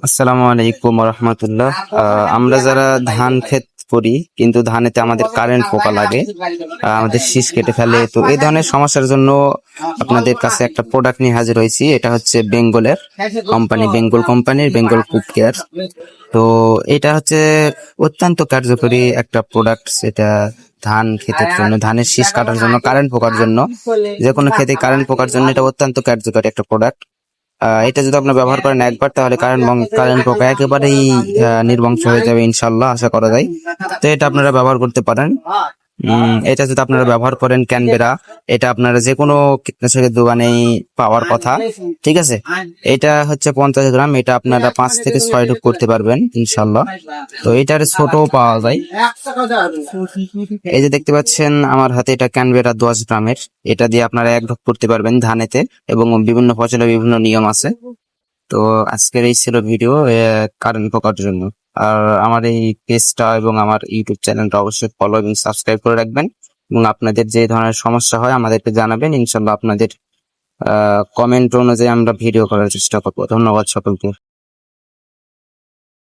আসসালামু আলাইকুম রহমতুল্লাহ। আমরা যারা ধান ক্ষেত করি কিন্তু ধানেতে আমাদের কারেন্ট পোকা লাগে, আমাদের শীষ কেটে ফেলে, তো এই ধরনের সমস্যার জন্য আপনাদের কাছে একটা প্রোডাক্ট নিয়ে হাজির হয়েছি। এটা হচ্ছে বেঙ্গলের কোম্পানি, বেঙ্গল কোম্পানির বেঙ্গল কুপ কেয়ার। তো এটা হচ্ছে অত্যন্ত কার্যকরী একটা প্রোডাক্ট। সেটা ধান ক্ষেতের জন্য, ধানের শীষ কাটার জন্য, কারেন্ট পোকার জন্য, যে কোনো ক্ষেতে কারেন্ট পোকার জন্য এটা অত্যন্ত কার্যকরী একটা প্রোডাক্ট। এটা যদি আপনার ব্যবহার করেন একবার, তাহলে কারেন্ট পোকা একেবারেই নির্বংশ হয়ে যাবে ইনশাল্লাহ, আশা করা যায়। তো এটা আপনারা ব্যবহার করতে পারেন। এটা যদি আপনারা ব্যবহার করেন ক্যানবেরা, এটা আপনারা যে কোনো কীটনাশকের দোকানেই পাওয়ার কথা, ঠিক আছে। এটা হচ্ছে 50 গ্রাম, এটা আপনারা 5 থেকে 6 ঢোক করতে পারবেন ইনশাল্লাহ। তো এটার ছোটও পাওয়া যায়। এই যে দেখতে পাচ্ছেন আমার হাতে, এটা ক্যানবেরা 10 গ্রামের। এটা দিয়ে আপনারা 1 ঢোক করতে পারবেন ধানেতে, এবং বিভিন্ন ফসলের বিভিন্ন নিয়ম আছে। তো আজকের এই ছিল ভিডিও কারেন্ট পোকার জন্য। আর আমার এই পেজটা এবং আমার ইউটিউব চ্যানেলটা অবশ্যই ফলো এবং সাবস্ক্রাইব করে রাখবেন, এবং আপনাদের যে ধরনের সমস্যা হয় আমাদেরকে জানাবেন। ইনশাল্লাহ আপনাদের কমেন্ট অনুযায়ী আমরা ভিডিও করার চেষ্টা করবো। ধন্যবাদ সকলকে।